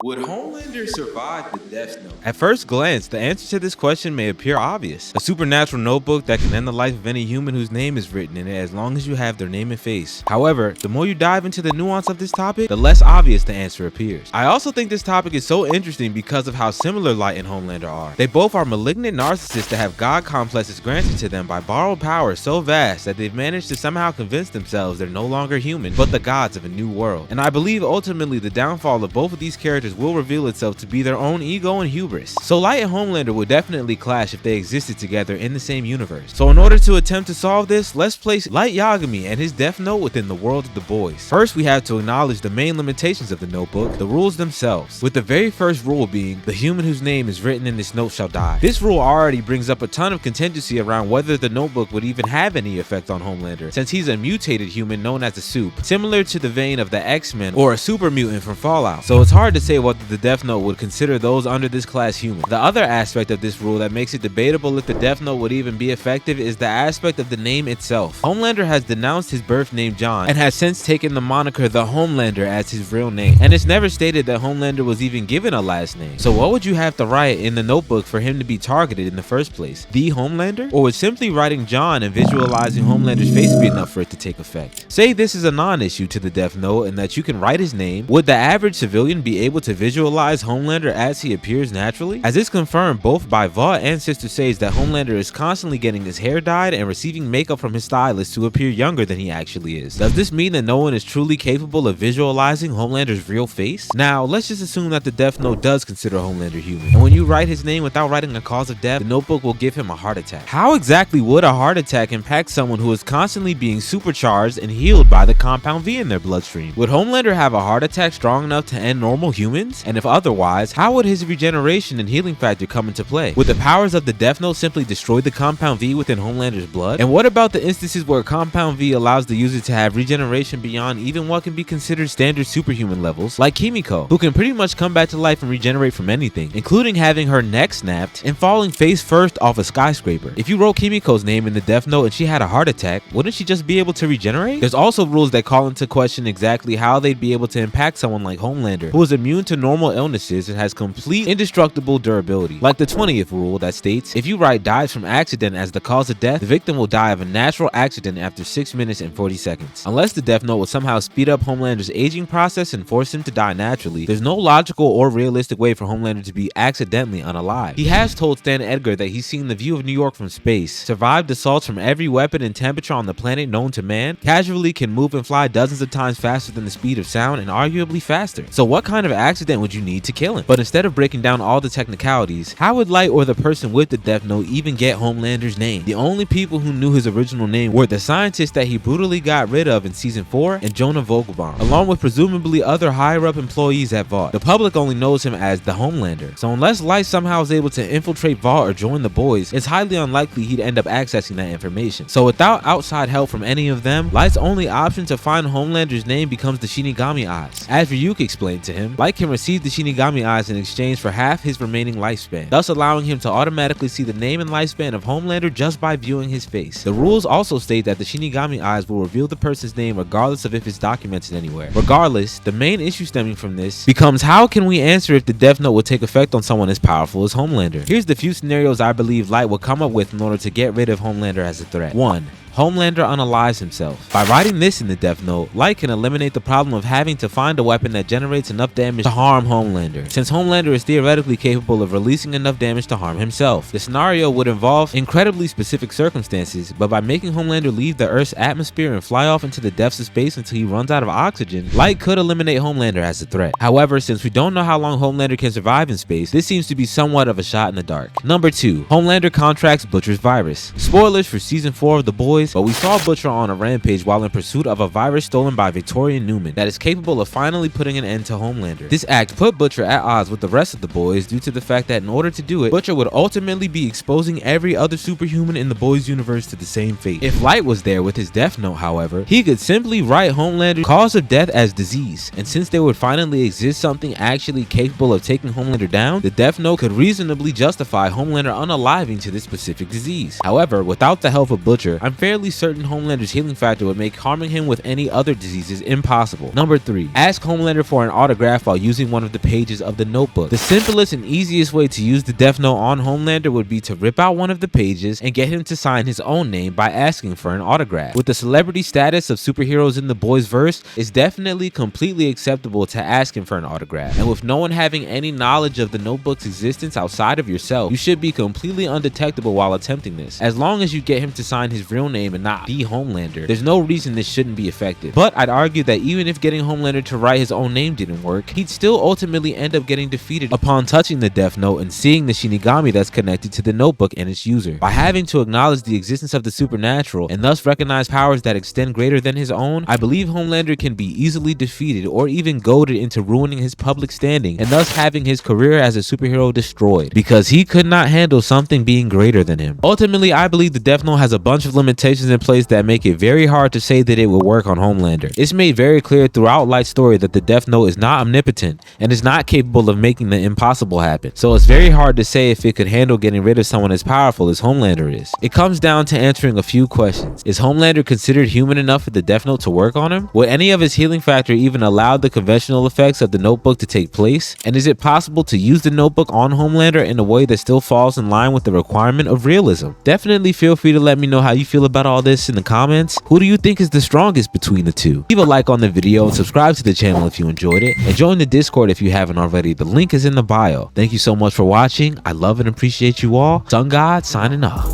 Would Homelander survive the Death Note? At first glance, the answer to this question may appear obvious. A supernatural notebook that can end the life of any human whose name is written in it as long as you have their name and face. However, the more you dive into the nuance of this topic, the less obvious the answer appears. I also think this topic is so interesting because of how similar Light and Homelander are. They both are malignant narcissists that have god complexes granted to them by borrowed powers so vast that they've managed to somehow convince themselves they're no longer human, but the gods of a new world. And I believe ultimately the downfall of both of these characters will reveal itself to be their own ego and hubris. So Light and Homelander would definitely clash if they existed together in the same universe. So in order to attempt to solve this, let's place Light Yagami and his Death Note within the world of the boys. First, we have to acknowledge the main limitations of the notebook, the rules themselves, with the very first rule being, the human whose name is written in this note shall die. This rule already brings up a ton of contingency around whether the notebook would even have any effect on Homelander, since he's a mutated human known as a soup, similar to the vein of the X-Men or a super mutant from Fallout. So it's hard to say whether the Death Note would consider those under this class human. The other aspect of this rule that makes it debatable if the Death Note would even be effective is the aspect of the name itself. Homelander has denounced his birth name John and has since taken the moniker the Homelander as his real name, and it's never stated that Homelander was even given a last name. So what would you have to write in the notebook for him to be targeted in the first place? The Homelander? Or would simply writing John and visualizing Homelander's face be enough for it to take effect? Say this is a non-issue to the Death Note and that you can write his name, would the average civilian be able to visualize Homelander as he appears naturally? As it's confirmed both by Vought and Sister Sage that Homelander is constantly getting his hair dyed and receiving makeup from his stylist to appear younger than he actually is. Does this mean that no one is truly capable of visualizing Homelander's real face? Now, let's just assume that the Death Note does consider Homelander human, and when you write his name without writing a cause of death, the notebook will give him a heart attack. How exactly would a heart attack impact someone who is constantly being supercharged and healed by the compound V in their bloodstream? Would Homelander have a heart attack strong enough to end normal humans? And if otherwise, how would his regeneration and healing factor come into play? Would the powers of the Death Note simply destroy the compound V within Homelander's blood? And what about the instances where compound V allows the user to have regeneration beyond even what can be considered standard superhuman levels, like Kimiko, who can pretty much come back to life and regenerate from anything, including having her neck snapped and falling face first off a skyscraper? If you wrote Kimiko's name in the Death Note and she had a heart attack, wouldn't she just be able to regenerate? There's also rules that call into question exactly how they'd be able to impact someone like Homelander, who is immune to normal illnesses and has complete indestructible durability, like the 20th rule that states, if you write dies from accident as the cause of death, the victim will die of a natural accident after 6 minutes and 40 seconds. Unless the Death Note would somehow speed up Homelander's aging process and force him to die naturally, there's no logical or realistic way for Homelander to be accidentally unalive. He has told Stan Edgar that he's seen the view of New York from space, survived assaults from every weapon and temperature on the planet known to man, casually can move and fly dozens of times faster than the speed of sound and arguably faster. So what kind of accident would you need to kill him? But instead of breaking down all the technicalities, how would Light or the person with the Death Note even get Homelander's name? The only people who knew his original name were the scientists that he brutally got rid of in season 4 and Jonah Vogelbaum, along with presumably other higher up employees at Vought. The public only knows him as the Homelander. So unless Light somehow is able to infiltrate Vought or join the boys, it's highly unlikely he'd end up accessing that information. So without outside help from any of them, Light's only option to find Homelander's name becomes the Shinigami Eyes. As Ryuk explained to him, Light can receive the Shinigami Eyes in exchange for half his remaining lifespan, thus allowing him to automatically see the name and lifespan of Homelander just by viewing his face. The rules also state that the Shinigami Eyes will reveal the person's name regardless of if it's documented anywhere. Regardless, the main issue stemming from this becomes, how can we answer if the Death Note would take effect on someone as powerful as Homelander? Here's the few scenarios I believe Light would come up with in order to get rid of Homelander as a threat. 1. Homelander unalives himself. By writing this in the Death Note, Light can eliminate the problem of having to find a weapon that generates enough damage to harm Homelander, since Homelander is theoretically capable of releasing enough damage to harm himself. The scenario would involve incredibly specific circumstances, but by making Homelander leave the Earth's atmosphere and fly off into the depths of space until he runs out of oxygen, Light could eliminate Homelander as a threat. However, since we don't know how long Homelander can survive in space, this seems to be somewhat of a shot in the dark. Number 2. Homelander contracts Butcher's virus. Spoilers for season 4 of The Boys, but we saw Butcher on a rampage while in pursuit of a virus stolen by Victoria Newman that is capable of finally putting an end to Homelander. This act put Butcher at odds with the rest of the boys due to the fact that in order to do it, Butcher would ultimately be exposing every other superhuman in the boys universe to the same fate. If Light was there with his Death Note, however, he could simply write Homelander's cause of death as disease, and since there would finally exist something actually capable of taking Homelander down, the Death Note could reasonably justify Homelander unaliving to this specific disease. However, without the help of Butcher, I'm fairly fairly certain Homelander's healing factor would make harming him with any other diseases impossible. Number 3. Ask Homelander for an autograph while using one of the pages of the notebook. The simplest and easiest way to use the Death Note on Homelander would be to rip out one of the pages and get him to sign his own name by asking for an autograph. With the celebrity status of superheroes in the boys verse, it's definitely completely acceptable to ask him for an autograph. And with no one having any knowledge of the notebook's existence outside of yourself, you should be completely undetectable while attempting this. As long as you get him to sign his real name and not the Homelander, there's no reason this shouldn't be effective. But I'd argue that even if getting Homelander to write his own name didn't work, he'd still ultimately end up getting defeated upon touching the Death Note and seeing the Shinigami that's connected to the notebook and its user. By having to acknowledge the existence of the supernatural and thus recognize powers that extend greater than his own, I believe Homelander can be easily defeated or even goaded into ruining his public standing and thus having his career as a superhero destroyed because he could not handle something being greater than him. Ultimately, I believe the Death Note has a bunch of limitations in place that make it very hard to say that it will work on Homelander. It's made very clear throughout Light's story that the Death Note is not omnipotent and is not capable of making the impossible happen. So it's very hard to say if it could handle getting rid of someone as powerful as Homelander is. It comes down to answering a few questions. Is Homelander considered human enough for the Death Note to work on him? Would any of his healing factor even allow the conventional effects of the notebook to take place? And is it possible to use the notebook on Homelander in a way that still falls in line with the requirement of realism? Definitely feel free to let me know how you feel about all this in the comments. Who do you think is the strongest between the two? Leave a like on the video and subscribe to the channel if you enjoyed it, and join the Discord if you haven't already. The link is in the bio. Thank you so much for watching. I love and appreciate you all. Sun God signing off.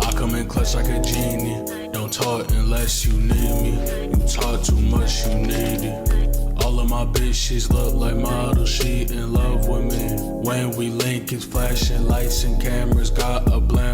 I come in clutch like a genie. Don't talk unless you need me. You talk too much, you need it. All of my bitches look like models, she in love with me. When we link, it's flashing lights and cameras, got a blame.